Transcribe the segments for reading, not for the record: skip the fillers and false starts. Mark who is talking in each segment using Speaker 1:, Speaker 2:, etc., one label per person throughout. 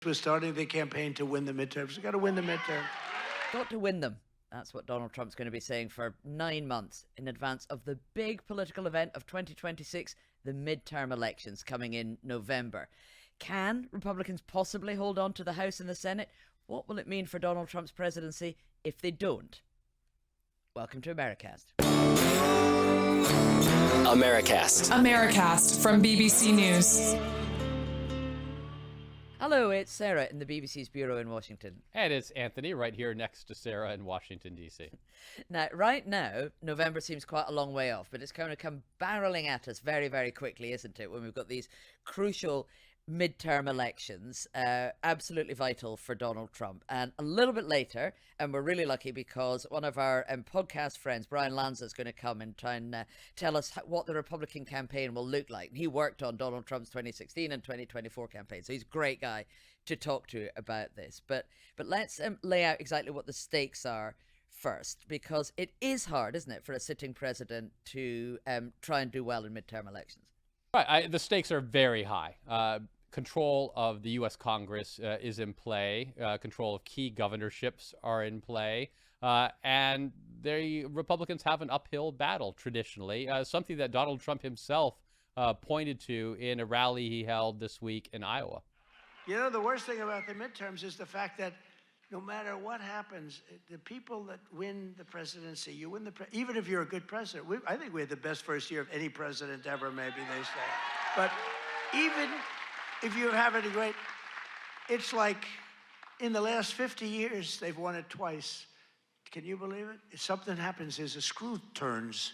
Speaker 1: We're starting the campaign to win the midterms. We've got to win the midterm.
Speaker 2: Got to win them. That's what Donald Trump's going to be saying for 9 months in advance of the big political event of 2026, the midterm elections coming in November. Can Republicans possibly hold on to the House and the Senate? What will it mean for Donald Trump's presidency if they don't? Welcome to Americast.
Speaker 3: Americast from BBC News.
Speaker 2: Hello, it's Sarah in the BBC's bureau in Washington.
Speaker 4: And it's Anthony right here next to Sarah in Washington, D.C.
Speaker 2: Now, right now, November seems quite a long way off, but it's going to come barreling at us very, very quickly, isn't it? When we've got these crucial midterm elections, absolutely vital for Donald Trump. And a little bit later, and we're really lucky because one of our podcast friends, Bryan Lanza, is going to come and try and tell us what the Republican campaign will look like. He worked on Donald Trump's 2016 and 2024 campaign, so he's a great guy to talk to about this. But let's lay out exactly what the stakes are first, because it is hard, isn't it, for a sitting president to try and do well in midterm elections.
Speaker 4: Right. The stakes are very high. Control of the U.S. Congress is in play. Control of key governorships are in play. And the Republicans have an uphill battle traditionally, something that Donald Trump himself pointed to in a rally he held this week in Iowa.
Speaker 1: You know, the worst thing about the midterms is the fact that no matter what happens, the people that win the presidency, you win even if you're a good president. I think we had the best first year of any president ever, maybe they say. But even if you have any great, it's like in the last 50 years, they've won it twice. Can you believe it? If something happens, there's a screw turns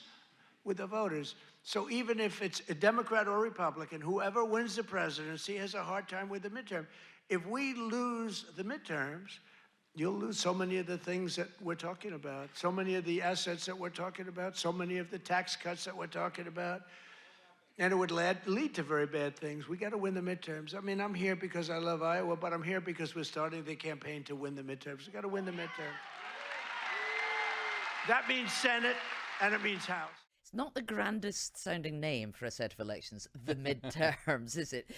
Speaker 1: with the voters. So even if it's a Democrat or Republican, whoever wins the presidency has a hard time with the midterm. If we lose the midterms, you'll lose so many of the things that we're talking about, so many of the assets that we're talking about, so many of the tax cuts that we're talking about. And it would lead to very bad things. We got to win the midterms. I mean, I'm here because I love Iowa, but I'm here because we're starting the campaign to win the midterms. We got to win the midterm. That means Senate, and it means House.
Speaker 2: It's not the grandest sounding name for a set of elections, the midterms, is it?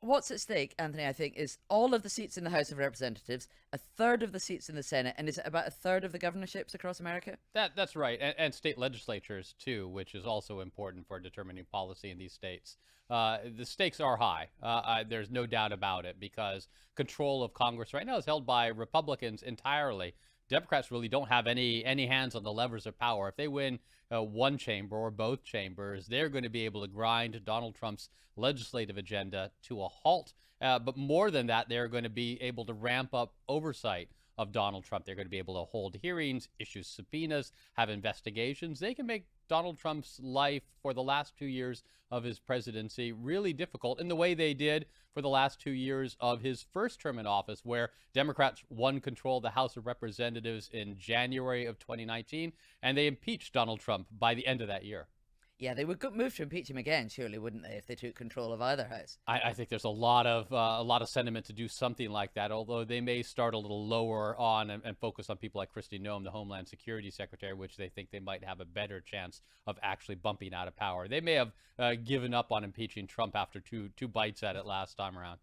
Speaker 2: What's at stake, Anthony, I think, is all of the seats in the House of Representatives, a third of the seats in the Senate, and is it about a third of the governorships across America?
Speaker 4: That's right. And state legislatures, too, which is also important for determining policy in these states. The stakes are high. There's no doubt about it, because control of Congress right now is held by Republicans entirely. Democrats really don't have any hands on the levers of power. If they win one chamber or both chambers, they're going to be able to grind Donald Trump's legislative agenda to a halt. But more than that, they're going to be able to ramp up oversight of Donald Trump. They're going to be able to hold hearings, issue subpoenas, have investigations. They can make Donald Trump's life for the last 2 years of his presidency really difficult in the way they did for the last 2 years of his first term in office, where Democrats won control of the House of Representatives in January of 2019, and they impeached Donald Trump by the end of that year.
Speaker 2: Yeah, they would move to impeach him again, surely, wouldn't they, if they took control of either house?
Speaker 4: I think there's a lot of sentiment to do something like that, although they may start a little lower on and focus on people like Kristi Noem, the Homeland Security Secretary, which they think they might have a better chance of actually bumping out of power. They may have given up on impeaching Trump after two bites at it last time around.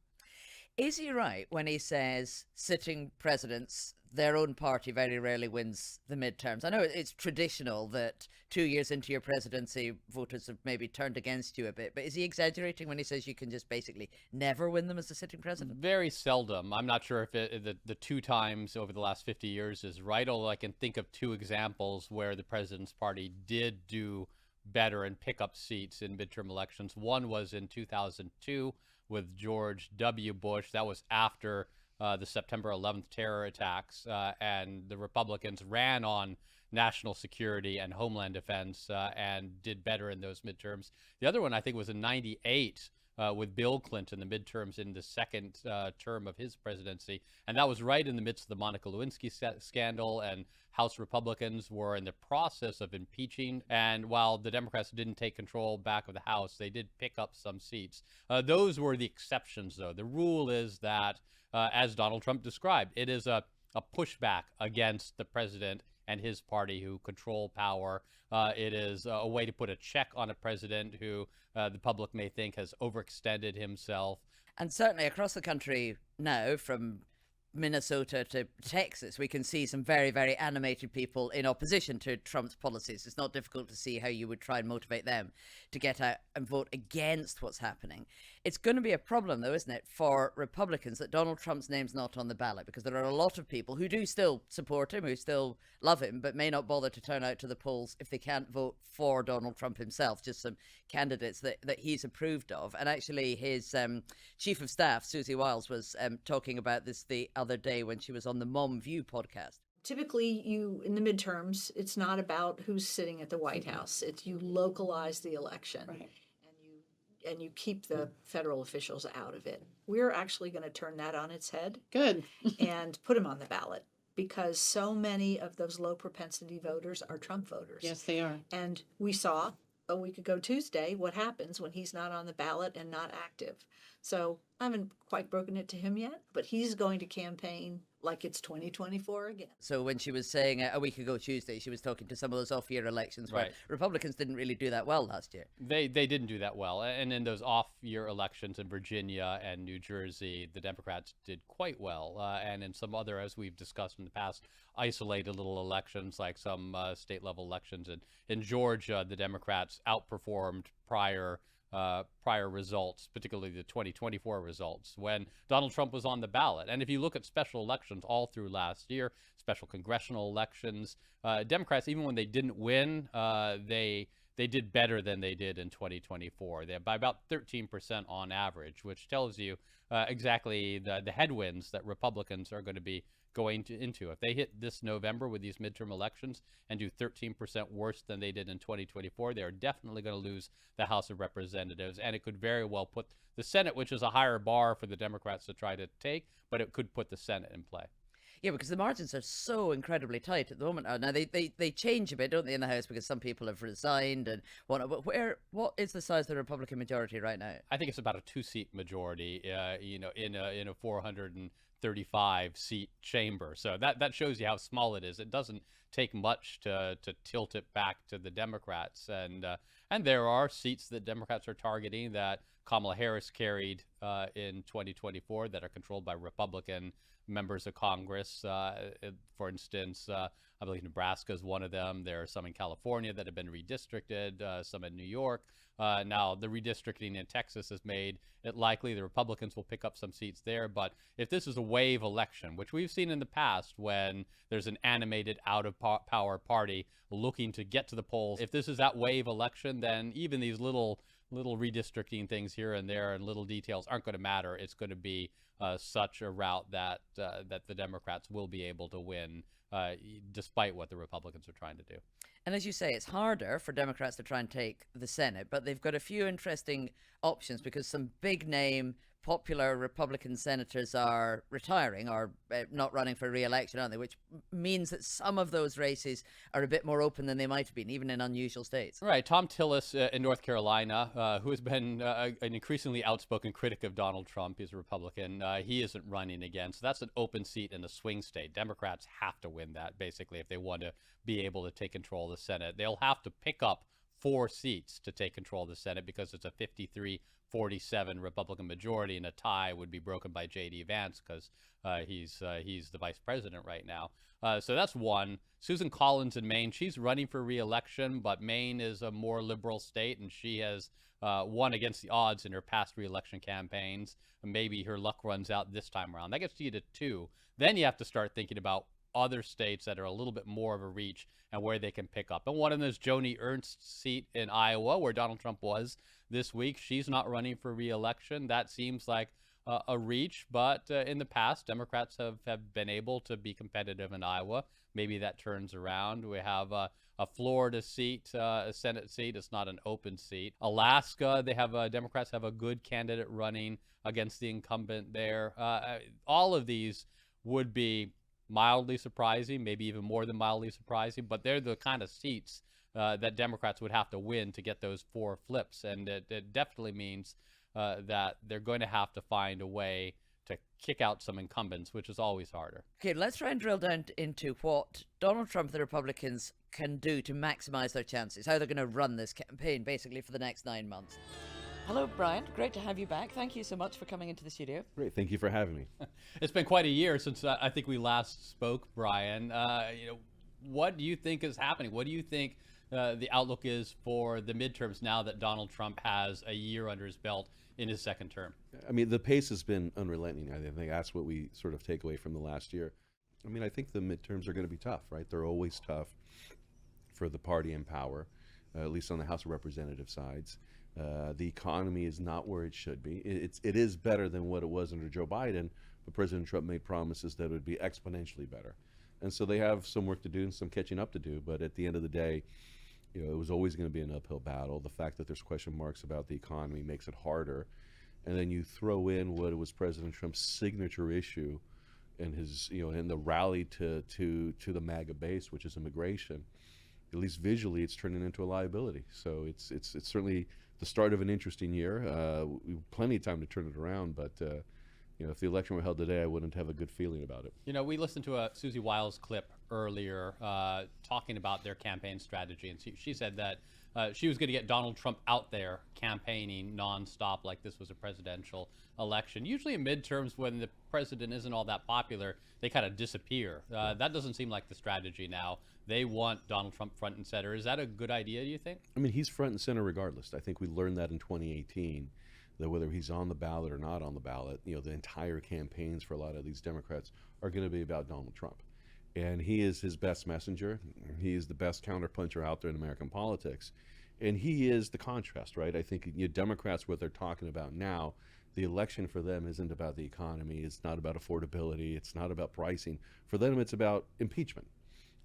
Speaker 2: Is he right when he says sitting presidents, their own party very rarely wins the midterms? I know it's traditional that 2 years into your presidency, voters have maybe turned against you a bit, but is he exaggerating when he says you can just basically never win them as a sitting president?
Speaker 4: Very seldom. I'm not sure if the two times over the last 50 years is right, although I can think of two examples where the president's party did do better and pick up seats in midterm elections. One was in 2002 with George W. Bush. That was after the September 11th terror attacks, and the Republicans ran on national security and homeland defense and did better in those midterms. The other one, I think, was in 98 with Bill Clinton, the midterms in the second term of his presidency. And that was right in the midst of the Monica Lewinsky scandal, and House Republicans were in the process of impeaching. And while the Democrats didn't take control back of the House, they did pick up some seats. Those were the exceptions, though. The rule is that, as Donald Trump described, it is a pushback against the president and his party who control power. It is a way to put a check on a president who the public may think has overextended himself.
Speaker 2: And certainly across the country now, from Minnesota to Texas, we can see some very, very animated people in opposition to Trump's policies. It's not difficult to see how you would try and motivate them to get out and vote against what's happening. It's going to be a problem, though, isn't it, for Republicans that Donald Trump's name's not on the ballot, because there are a lot of people who do still support him, who still love him, but may not bother to turn out to the polls if they can't vote for Donald Trump himself, just some candidates that he's approved of. And actually, his chief of staff, Susie Wiles, was talking about this the other day when she was on the Mom View podcast.
Speaker 5: Typically, in the midterms, it's not about who's sitting at the White House. It's you localize the election,
Speaker 6: Right.
Speaker 5: and you keep the federal officials out of it. We're actually going to turn that on its head
Speaker 6: Good.
Speaker 5: and put him on the ballot, because so many of those low propensity voters are Trump voters.
Speaker 6: Yes, they are.
Speaker 5: And we saw a week ago Tuesday what happens when he's not on the ballot and not active. So I haven't quite broken it to him yet, but he's going to campaign like it's 2024 again.
Speaker 2: So when she was saying a week ago Tuesday, she was talking to some of those off-year elections where
Speaker 4: Right.
Speaker 2: Republicans didn't really do that well last year.
Speaker 4: They didn't do that well. And in those off-year elections in Virginia and New Jersey, the Democrats did quite well. And in some other, as we've discussed in the past, isolated little elections, like some state-level elections in Georgia, the Democrats outperformed prior results, particularly the 2024 results, when Donald Trump was on the ballot. And if you look at special elections all through last year, special congressional elections, Democrats, even when they didn't win, they did better than they did in 2024. They're by about 13% on average, which tells you exactly the headwinds that Republicans are going to be going into. If they hit this November with these midterm elections and do 13% worse than they did in 2024, they are definitely going to lose the House of Representatives, and it could very well put the Senate, which is a higher bar for the Democrats to try to take, but it could put the Senate in play.
Speaker 2: Yeah, because the margins are so incredibly tight at the moment. Now they change a bit, don't they, in the House, because some people have resigned and whatnot. But what is the size of the Republican majority right now?
Speaker 4: I think it's about a 2-seat majority, in a 435 seat chamber. So that shows you how small it is. It doesn't take much to tilt it back to the Democrats, and there are seats that Democrats are targeting that Kamala Harris carried in 2024 that are controlled by Republican members of Congress. For instance, I believe Nebraska is one of them. There are some in California that have been redistricted, some in New York. Now, the redistricting in Texas has made it likely the Republicans will pick up some seats there. But if this is a wave election, which we've seen in the past when there's an animated out-of-power party looking to get to the polls, if this is that wave election, then even these little redistricting things here and there and little details aren't going to matter. It's going to be such a route that the Democrats will be able to win, despite what the Republicans are trying to do.
Speaker 2: And as you say, it's harder for Democrats to try and take the Senate, but they've got a few interesting options because some big name popular Republican senators are retiring or not running for re-election, aren't they? Which means that some of those races are a bit more open than they might have been, even in unusual states.
Speaker 4: Right. Tom Tillis in North Carolina, who has been an increasingly outspoken critic of Donald Trump. He's a Republican. He isn't running again. So that's an open seat in a swing state. Democrats have to win that, basically, if they want to be able to take control of the Senate. They'll have to pick up 4 seats to take control of the Senate because it's a 53-47 Republican majority, and a tie would be broken by J.D. Vance because he's the vice president right now. So that's one. Susan Collins in Maine, she's running for re-election, but Maine is a more liberal state, and she has won against the odds in her past re-election campaigns. Maybe her luck runs out this time around. That gets you to 2. Then you have to start thinking about other states that are a little bit more of a reach and where they can pick up. And one of them is Joni Ernst's seat in Iowa, where Donald Trump was this week. She's not running for re-election. That seems like a reach, but in the past, Democrats have been able to be competitive in Iowa. Maybe that turns around. We have a Florida seat, a Senate seat. It's not an open seat. Alaska, they have Democrats have a good candidate running against the incumbent there. All of these would be mildly surprising, maybe even more than mildly surprising, but they're the kind of seats that Democrats would have to win to get those 4 flips. And it definitely means that they're going to have to find a way to kick out some incumbents, which is always harder.
Speaker 2: Okay, let's try and drill down into what Donald Trump and the Republicans can do to maximize their chances, how they're going to run this campaign basically for the next 9 months. Hello, Bryan. Great to have you back. Thank you so much for coming into the studio.
Speaker 6: Great, thank you for having me.
Speaker 4: It's been quite a year since I think we last spoke, Bryan. What do you think is happening? What do you think the outlook is for the midterms now that Donald Trump has a year under his belt in his second term?
Speaker 6: I mean, the pace has been unrelenting. I think that's what we sort of take away from the last year. I mean, I think the midterms are going to be tough, right? They're always tough for the party in power, at least on the House of Representative sides. The economy is not where it should be. It is better than what it was under Joe Biden, but President Trump made promises that it would be exponentially better. And so they have some work to do and some catching up to do. But at the end of the day, it was always going to be an uphill battle. The fact that there's question marks about the economy makes it harder. And then you throw in what was President Trump's signature issue and his, and the rally to the MAGA base, which is immigration. At least visually, it's turning into a liability. So it's certainly the start of an interesting year. We have plenty of time to turn it around, but if the election were held today, I wouldn't have a good feeling about it.
Speaker 4: We listened to a Susie Wiles clip earlier talking about their campaign strategy, and she said that she was going to get Donald Trump out there campaigning nonstop like this was a presidential election. Usually in midterms, when the president isn't all that popular, they kind of disappear. That doesn't seem like the strategy now. They want Donald Trump front and center. Is that a good idea, do you think?
Speaker 6: I mean, he's front and center regardless. I think we learned that in 2018, that whether he's on the ballot or not on the ballot, the entire campaigns for a lot of these Democrats are going to be about Donald Trump. And he is his best messenger. He is the best counterpuncher out there in American politics. And he is the contrast, right? I think Democrats, what they're talking about now, the election for them isn't about the economy. It's not about affordability. It's not about pricing. For them, it's about impeachment.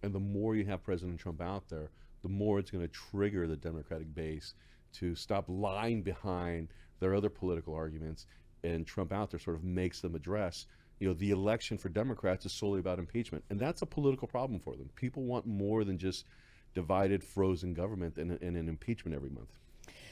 Speaker 6: And the more you have President Trump out there, the more it's going to trigger the Democratic base to stop lying behind their other political arguments. And Trump out there sort of makes them address, the election for Democrats is solely about impeachment. And that's a political problem for them. People want more than just divided, frozen government and an impeachment every month.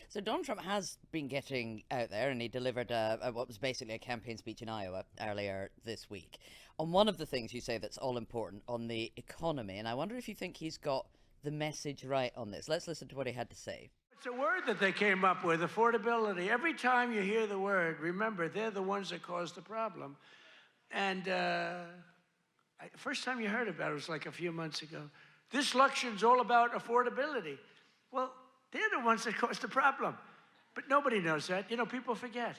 Speaker 2: So Donald Trump has been getting out there, and he delivered what was basically a campaign speech in Iowa earlier this week. On one of the things you say that's all important, on the economy, and I wonder if you think he's got the message right on this. Let's listen to what he had to say.
Speaker 1: It's a word that they came up with, affordability. Every time you hear the word, remember, they're the ones that caused the problem. And first time you heard about it was like a few months ago. This election's all about affordability. Well, they're the ones that caused the problem. But nobody knows that. People forget.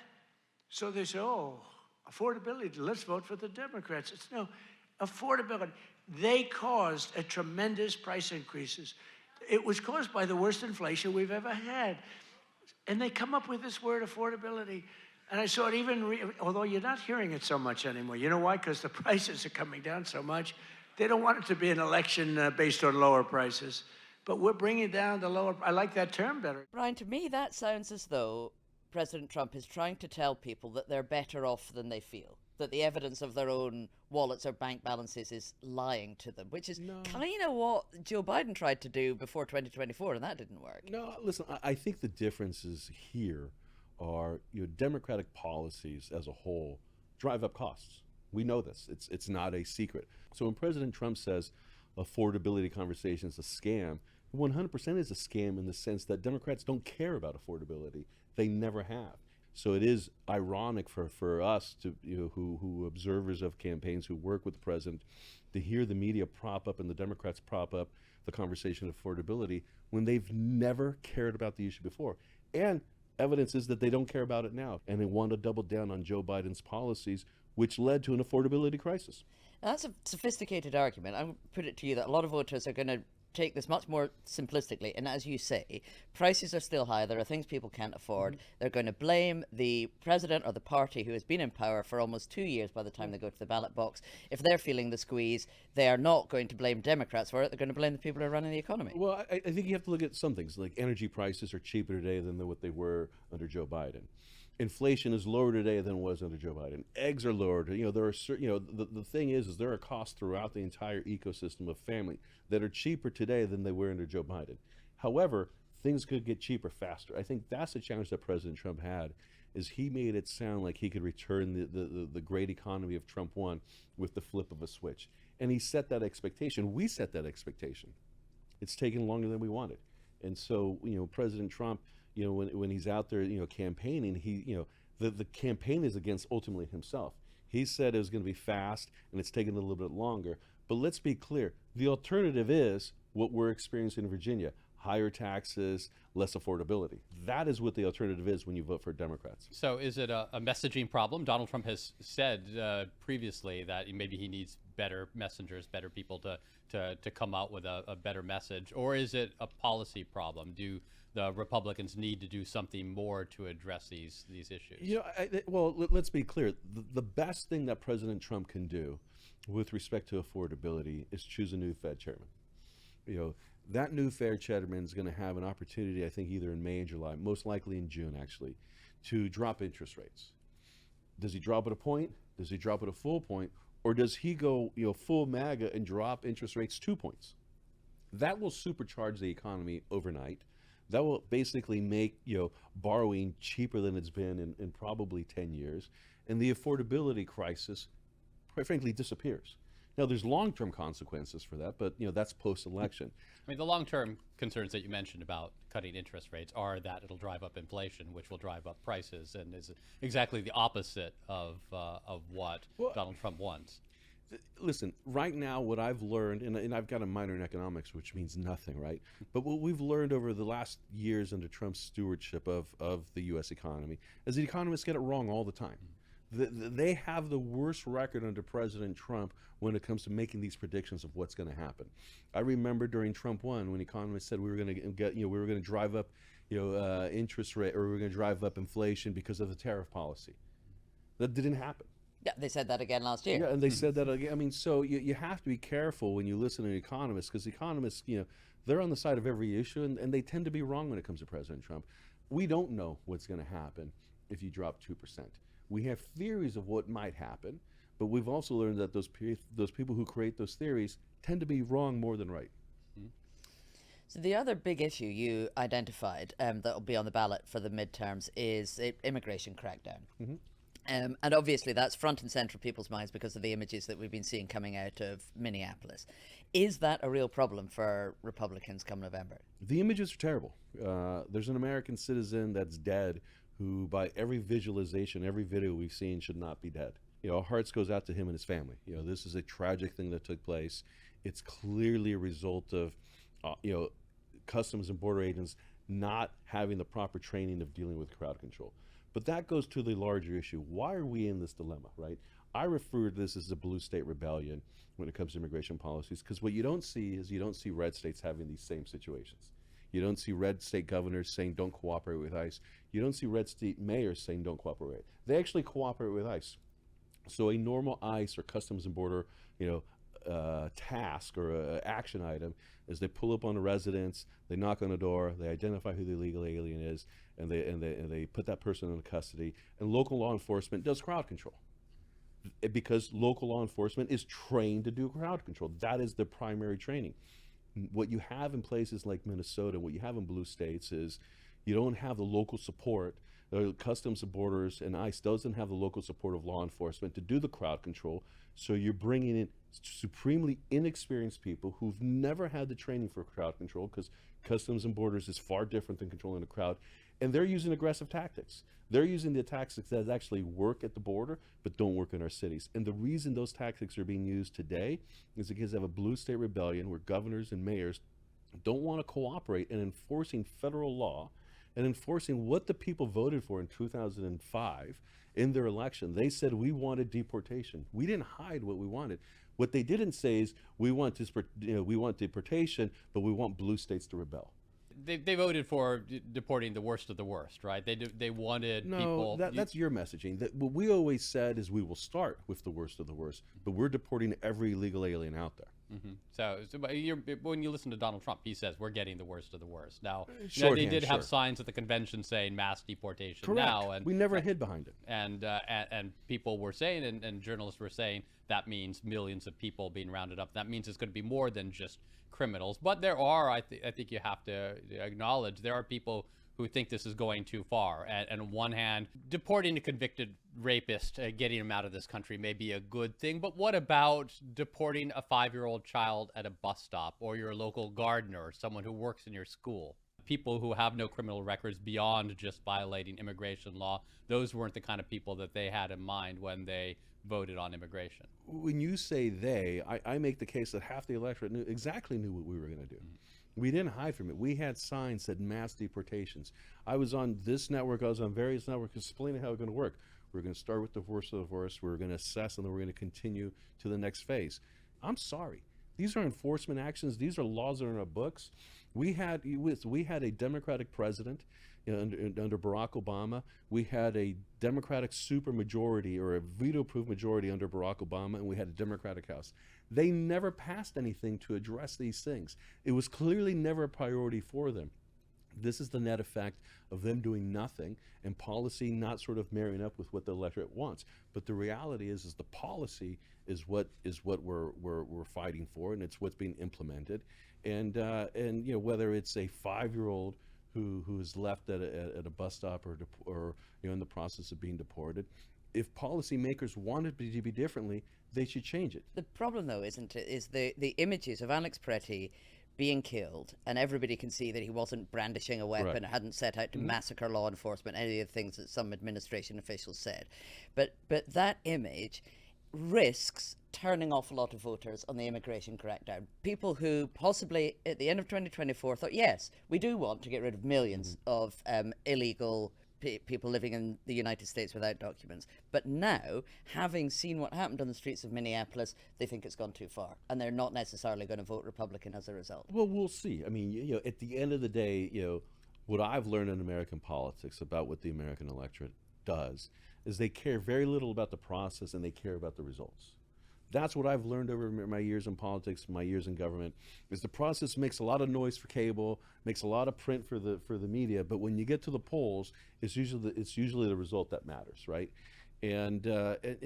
Speaker 1: So they say, affordability, let's vote for the Democrats. It's no, affordability. They caused a tremendous price increases. It was caused by the worst inflation we've ever had. And they come up with this word, affordability. And I saw it although you're not hearing it so much anymore. You know why? Because the prices are coming down so much. They don't want it to be an election based on lower prices. But we're bringing down the lower. I like that term better.
Speaker 2: Bryan, to me, that sounds as though President Trump is trying to tell people that they're better off than they feel, that the evidence of their own wallets or bank balances is lying to them, which is kind of what Joe Biden tried to do before 2024, and that didn't work.
Speaker 6: No, listen, I think the differences here are Democratic policies as a whole drive up costs. We know this. It's not a secret. So when President Trump says affordability conversation is a scam, 100% is a scam in the sense that Democrats don't care about affordability. They never have. So it is ironic for us to who observers of campaigns who work with the president to hear the media prop up and the Democrats prop up the conversation of affordability when they've never cared about the issue before. And evidence is that they don't care about it now, and they want to double down on Joe Biden's policies, which led to an affordability crisis.
Speaker 2: Now, that's a sophisticated argument. I would put it to you that a lot of voters are going to take this much more simplistically. And as you say, prices are still high. There are things people can't afford. They're going to blame the president or the party who has been in power for almost 2 years by the time they go to the ballot box. If they're feeling the squeeze, they are not going to blame Democrats for it. They're going to blame the people who are running the economy.
Speaker 6: Well, I think you have to look at some things, like energy prices are cheaper today than what they were under Joe Biden. Inflation is lower today than it was under Joe Biden. Eggs are lower. There are certain, the thing is there are costs throughout the entire ecosystem of family that are cheaper today than they were under Joe Biden. However, things could get cheaper faster. I think that's the challenge that President Trump had, is he made it sound like he could return the great economy of Trump 1 with the flip of a switch. And he set that expectation. We set that expectation. It's taken longer than we wanted. And so, President Trump, when he's out there, campaigning, the campaign is against ultimately himself. He said it was going to be fast, and it's taken a little bit longer. But let's be clear: the alternative is what we're experiencing in Virginia: higher taxes, less affordability. That is what the alternative is when you vote for Democrats.
Speaker 4: So is it a messaging problem? Donald Trump has said previously that maybe he needs better messengers, better people to come out with a better message. Or is it a policy problem? Do the Republicans need to do something more to address these issues?
Speaker 6: Well, let's be clear. The best thing that President Trump can do with respect to affordability is choose a new Fed chairman. That new Fed chairman is going to have an opportunity, I think, either in May and July, most likely in June, actually, to drop interest rates. Does he drop it a point? Does he drop it a full point? Or does he go, full MAGA and drop interest rates 2 points? That will supercharge the economy overnight. That will basically make, borrowing cheaper than it's been in probably 10 years. And the affordability crisis, quite frankly, disappears. Now, there's long-term consequences for that, but that's post-election.
Speaker 4: I mean, the long-term concerns that you mentioned about cutting interest rates are that it'll drive up inflation, which will drive up prices, and is exactly the opposite of what Donald Trump wants.
Speaker 6: Listen, right now, what I've learned, and I've got a minor in economics, which means nothing, right? But what we've learned over the last years under Trump's stewardship of the U.S. economy is the economists get it wrong all the time. They have the worst record under President Trump when it comes to making these predictions of what's going to happen. I remember during Trump 1 when economists said we were going to get, we were going to drive up, interest rate, or we were going to drive up inflation because of the tariff policy. That didn't happen.
Speaker 2: Yeah, they said that again last year.
Speaker 6: Yeah, and they said that again. I mean, so you have to be careful when you listen to economists, because economists, they're on the side of every issue, and they tend to be wrong when it comes to President Trump. We don't know what's going to happen if you drop 2%. We have theories of what might happen, but we've also learned that those people who create those theories tend to be wrong more than right.
Speaker 2: So the other big issue you identified that will be on the ballot for the midterms is the immigration crackdown.
Speaker 6: Mm-hmm.
Speaker 2: And obviously that's front and center of people's minds because of the images that we've been seeing coming out of Minneapolis. Is that a real problem for Republicans come November?
Speaker 6: The images are terrible. There's an American citizen that's dead who, by every visualization, every video we've seen, should not be dead. Our hearts goes out to him and his family. This is a tragic thing that took place. It's clearly a result of, Customs and Border agents not having the proper training of dealing with crowd control. But that goes to the larger issue. Why are we in this dilemma, right? I refer to this as the blue state rebellion when it comes to immigration policies, because what you don't see is you don't see red states having these same situations. You don't see red state governors saying don't cooperate with ICE. You don't see red state mayors saying don't cooperate. They actually cooperate with ICE. So a normal ICE or Customs and Border, task or action item is they pull up on a residence, they knock on a door, they identify who the illegal alien is, and they put that person in custody. And local law enforcement does crowd control, because local law enforcement is trained to do crowd control. That is the primary training. What you have in places like Minnesota, what you have in blue states is you don't have the local support. Customs and Borders and ICE doesn't have the local support of law enforcement to do the crowd control. So you're bringing in supremely inexperienced people who've never had the training for crowd control, because Customs and Borders is far different than controlling a crowd. And they're using aggressive tactics. They're using the tactics that actually work at the border but don't work in our cities. And the reason those tactics are being used today is because they have a blue state rebellion where governors and mayors don't want to cooperate in enforcing federal law and enforcing what the people voted for in 2005 in their election. They said we wanted deportation. We didn't hide what we wanted. What they didn't say is we want deportation, but we want blue states to rebel.
Speaker 4: They voted for deporting the worst of the worst, right? They wanted people.
Speaker 6: No, that's your messaging. What we always said is we will start with the worst of the worst, but we're deporting every illegal alien out there.
Speaker 4: Mm-hmm. So when you listen to Donald Trump, he says we're getting the worst of the worst. Now, they did have signs at the convention saying mass deportation.
Speaker 6: Correct.
Speaker 4: Now, and
Speaker 6: we never hid behind it.
Speaker 4: And people were saying, and journalists were saying, that means millions of people being rounded up. That means it's going to be more than just criminals. But there are, I think you have to acknowledge, there are people who think this is going too far. And on one hand, deporting a convicted rapist, getting him out of this country may be a good thing. But what about deporting a 5-year-old child at a bus stop, or your local gardener, or someone who works in your school? people who have no criminal records beyond just violating immigration law, those weren't the kind of people that they had in mind when they voted on immigration.
Speaker 6: When you say they, I make the case that half the electorate exactly knew what we were going to do. We didn't hide from it. We had signs that mass deportations. I was on this network, I was on various networks explaining how it was going to work. We're going to start with the worst of the worst, we're going to assess, and then we're going to continue to the next phase. I'm sorry. These are enforcement actions. These are laws that are in our books. We had a Democratic president under Barack Obama. We had a Democratic supermajority or a veto-proof majority under Barack Obama, and we had a Democratic House. They never passed anything to address these things. It was clearly never a priority for them. This is the net effect of them doing nothing and policy not sort of marrying up with what the electorate wants. But the reality is the policy is what we're fighting for, and it's what's being implemented. And you know, whether it's a 5-year-old who is left at a bus stop or you know, in the process of being deported, if policymakers wanted it to be differently, they should change it.
Speaker 2: The problem, though, isn't it, is the images of Alex Pretty being killed, and everybody can see that he wasn't brandishing a weapon,
Speaker 6: Right.
Speaker 2: hadn't set out to massacre law enforcement, any of the things that some administration officials said. But that image risks turning off a lot of voters on the immigration crackdown. People who possibly at the end of 2024 thought, yes, we do want to get rid of millions of illegal people living in the United States without documents. But now, having seen what happened on the streets of Minneapolis, they think it's gone too far, and they're not necessarily going to vote Republican as a result.
Speaker 6: Well, we'll see. I mean, you know, at the end of the day, you know, what I've learned in American politics about what the American electorate does is they care very little about the process and they care about the results. That's what I've learned over my years in politics, my years in government, is the process makes a lot of noise for cable, makes a lot of print for the media, but when you get to the polls, it's usually the result that matters, right? And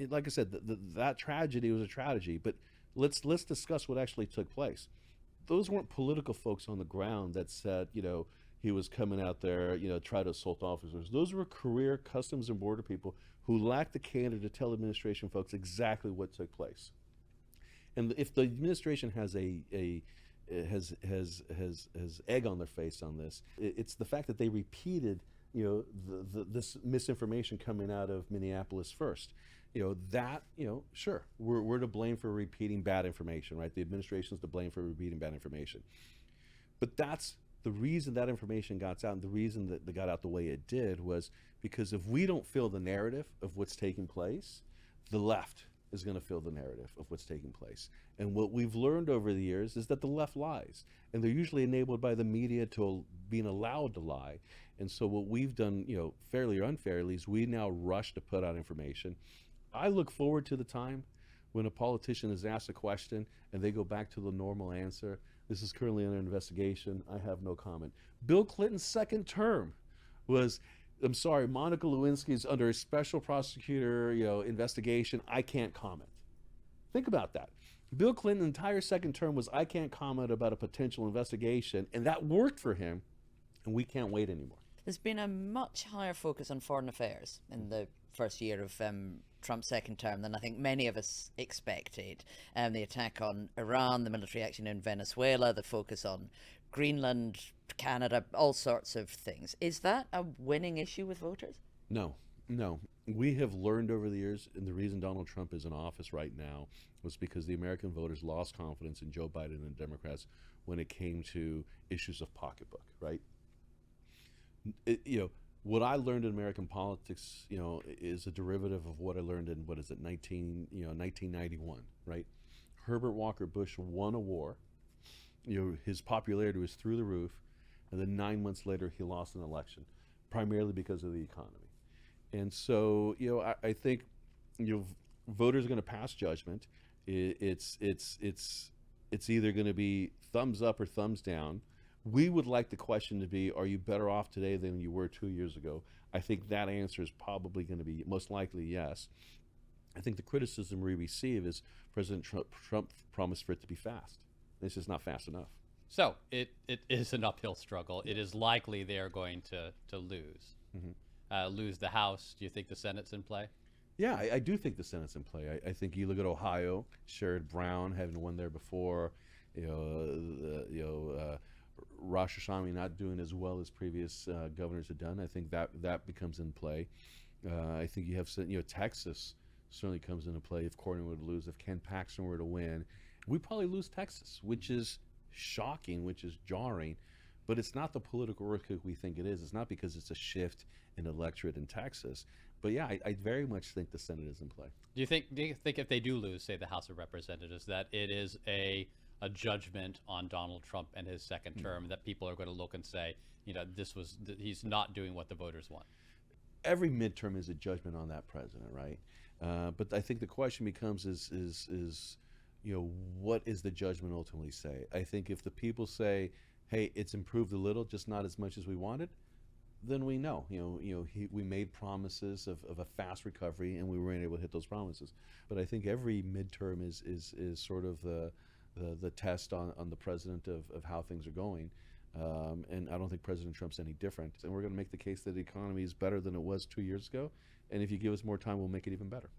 Speaker 6: like I said, that tragedy was a tragedy, but let's discuss what actually took place. Those weren't political folks on the ground that said, you know, he was coming out there, you know, try to assault officers. Those were career Customs and Border people who lacked the candor to tell administration folks exactly what took place. And if the administration has has egg on their face on this, it's the fact that they repeated, you know, this misinformation coming out of Minneapolis first. You know, that, you know, sure, we're to blame for repeating bad information, right? The administration's to blame for repeating bad information. But that's the reason that information got out, and the reason that they got out the way it did was because if we don't feel the narrative of what's taking place, the left is going to feel the narrative of what's taking place. And what we've learned over the years is that the left lies, and they're usually enabled by the media to being allowed to lie. And so what we've done, you know, fairly or unfairly, is we now rush to put out information. I look forward to the time when a politician is asked a question and they go back to the normal answer. This is currently under investigation. I have no comment. Bill Clinton's second term was, I'm sorry, Monica Lewinsky's under a special prosecutor, you know, investigation. I can't comment. Think about that. Bill Clinton's entire second term was, I can't comment about a potential investigation, and that worked for him, and we can't wait anymore.
Speaker 2: There's been a much higher focus on foreign affairs in the first year of Trump's second term than I think many of us expected. The attack on Iran, the military action in Venezuela, the focus on Greenland, Canada, all sorts of things. Is that a winning issue with voters?
Speaker 6: No. We have learned over the years, and the reason Donald Trump is in office right now was because the American voters lost confidence in Joe Biden and the Democrats when it came to issues of pocketbook, right? You know, what I learned in American politics, you know, is a derivative of what I learned in, 1991, right? Herbert Walker Bush won a war. You know, his popularity was through the roof, and then 9 months later he lost an election, primarily because of the economy. And so, you know, I think, you know, voters are going to pass judgment. It's either going to be thumbs up or thumbs down. We would like the question to be, are you better off today than you were 2 years ago? I think that answer is probably going to be most likely yes. I think the criticism we receive is President Trump promised for it to be fast. It's just not fast enough.
Speaker 4: So it is an uphill struggle. It is likely they're going to lose. Lose the House. Do you think the Senate's in play?
Speaker 6: Yeah, I do think the Senate's in play. I think you look at Ohio, Sherrod Brown having won there before, Rosh Hashanah not doing as well as previous governors had done. I think that becomes in play. I think you have Texas certainly comes into play if Cornyn were to lose, if Ken Paxton were to win. We probably lose Texas, which is shocking, which is jarring, but it's not the political earthquake we think it is. It's not because it's a shift in electorate in Texas. But yeah, I very much think the Senate is in play.
Speaker 4: Do you think if they do lose, say, the House of Representatives, that it is a judgment on Donald Trump and his second term, that people are going to look and say, he's not doing what the voters want?
Speaker 6: Every midterm is a judgment on that president, right? But I think the question becomes is what is the judgment ultimately say? I think if the people say, hey, it's improved a little, just not as much as we wanted, then we know. We made promises of a fast recovery, and we weren't able to hit those promises. But I think every midterm is sort of the test on the president of how things are going. And I don't think President Trump's any different. And we're going to make the case that the economy is better than it was 2 years ago. And if you give us more time, we'll make it even better.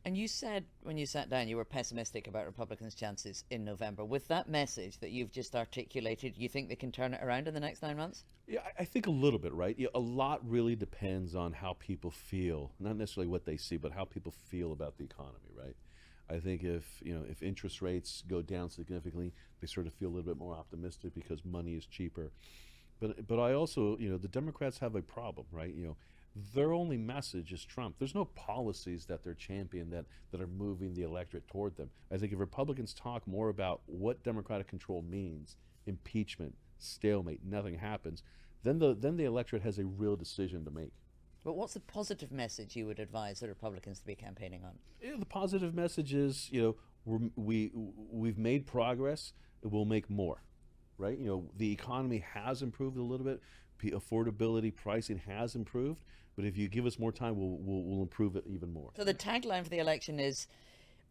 Speaker 2: And you said when you sat down you were pessimistic about Republicans' chances in November. With that message that you've just articulated, you think they can turn it around in the next 9 months?
Speaker 6: Yeah, I think a little bit, right? A lot really depends on how people feel, not necessarily what they see, but how people feel about the economy, right? I think if interest rates go down significantly, they sort of feel a little bit more optimistic because money is cheaper. But I also, the Democrats have a problem, right? Their only message is Trump. There's no policies that they're championing that are moving the electorate toward them. I think if Republicans talk more about what democratic control means, impeachment, stalemate, nothing happens, then the electorate has a real decision to make.
Speaker 2: But what's the positive message you would advise the Republicans to be campaigning on?
Speaker 6: The positive message is, we've made progress. We'll make more, right? The economy has improved a little bit. Affordability, pricing has improved. But if you give us more time, we'll improve it even more.
Speaker 2: So the tagline for the election is,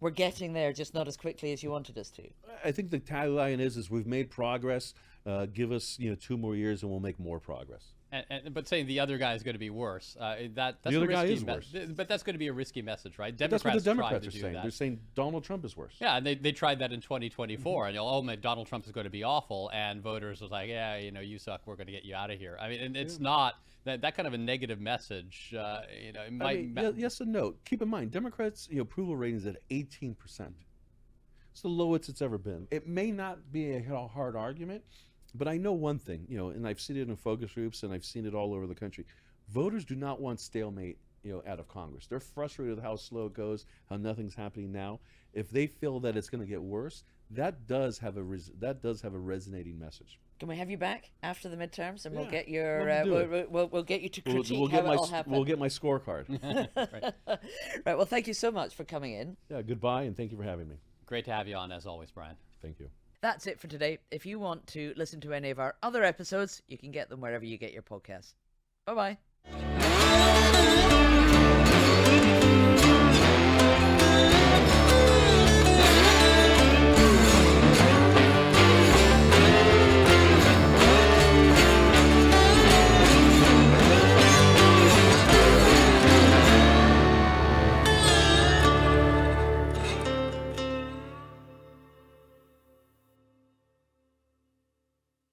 Speaker 2: we're getting there, just not as quickly as you wanted us to.
Speaker 6: I think the tagline is we've made progress. Give us 2 more years and we'll make more progress.
Speaker 4: But saying the other guy is going to be worse, that's
Speaker 6: the other guy is worse.
Speaker 4: But that's going to be a risky message, right?
Speaker 6: That's what the Democrats
Speaker 4: tried to
Speaker 6: are
Speaker 4: do
Speaker 6: saying.
Speaker 4: that.
Speaker 6: They're saying Donald Trump is worse.
Speaker 4: Yeah, and they tried that in 2024, and Donald Trump is going to be awful, and voters was like, yeah, you suck, we're going to get you out of here. I mean, and it's not that kind of a negative message. It might.
Speaker 6: Yes and no. Keep in mind, Democrats' approval rating is at 18%. It's the lowest it's ever been. It may not be a hard argument. But I know one thing, and I've seen it in focus groups and I've seen it all over the country. Voters do not want stalemate, out of Congress. They're frustrated with how slow it goes, how nothing's happening now. If they feel that it's going to get worse, that does have a resonating message.
Speaker 2: Can we have you back after the midterms, and we'll
Speaker 6: Yeah,
Speaker 2: get your we'll get you to
Speaker 6: We'll
Speaker 2: critique
Speaker 6: get
Speaker 2: how it all happened.
Speaker 6: we'll get my scorecard.
Speaker 2: Right. Well, thank you so much for coming in.
Speaker 6: Yeah. Goodbye, and thank you for having me.
Speaker 4: Great to have you on, as always, Bryan.
Speaker 6: Thank you.
Speaker 2: That's it for today. If you want to listen to any of our other episodes, you can get them wherever you get your podcasts. Bye-bye.